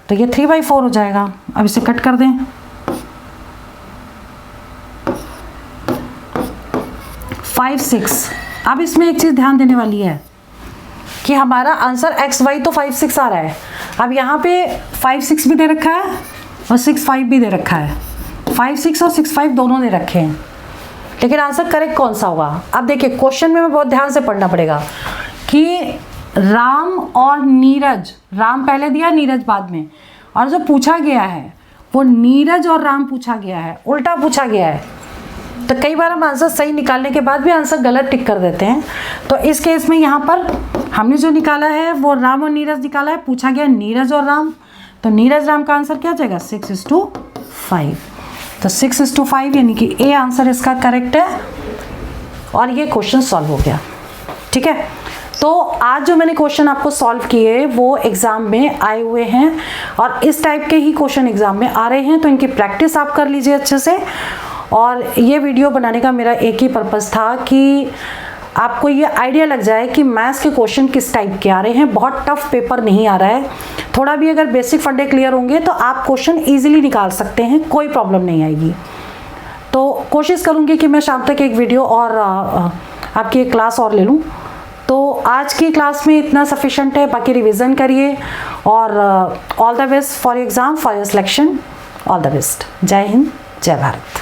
तो ये 3/4 हो जाएगा। अब इसे कट कर दें, 5, 6। अब इसमें एक चीज़ ध्यान देने वाली है कि हमारा आंसर एक्स वाई तो 5, 6 आ रहा है। अब यहाँ पे 5, 6 भी दे रखा है और 6, 5 भी दे रखा है। 5, 6 और 6, 5 दोनों दे रखे हैं, लेकिन आंसर करेक्ट कौन सा होगा? अब देखिए क्वेश्चन में बहुत ध्यान से पढ़ना पड़ेगा कि राम और नीरज, राम पहले दिया नीरज बाद में, और जो पूछा गया है वो नीरज और राम पूछा गया है, उल्टा पूछा गया है। तो कई बार हम आंसर सही निकालने के बाद भी आंसर गलत टिक कर देते हैं। तो इस केस में यहाँ पर हमने जो निकाला है वो राम और नीरज निकाला है, पूछा गया नीरज और राम, तो नीरज राम का आंसर क्या जाएगा 6:5। तो 6:5 यानी कि ए आंसर इसका करेक्ट है और ये क्वेश्चन सॉल्व हो गया। ठीक है, तो आज जो मैंने क्वेश्चन आपको सॉल्व किए वो एग्जाम में आए हुए हैं और इस टाइप के ही क्वेश्चन एग्जाम में आ रहे हैं, तो इनकी प्रैक्टिस आप कर लीजिए अच्छे से। और ये वीडियो बनाने का मेरा एक ही पर्पस था कि आपको ये आइडिया लग जाए कि मैथ्स के क्वेश्चन किस टाइप के आ रहे हैं। बहुत टफ पेपर नहीं आ रहा है, थोड़ा भी अगर बेसिक फंडे क्लियर होंगे तो आप क्वेश्चन ईजिली निकाल सकते हैं, कोई प्रॉब्लम नहीं आएगी। तो कोशिश करूँगी कि मैं शाम तक एक वीडियो और आपकी एक क्लास और ले लूँ। तो आज की क्लास में इतना सफिशेंट है, बाकी रिवीजन करिए और all the best for exam, for your selection, all the best. जय हिंद, जय भारत।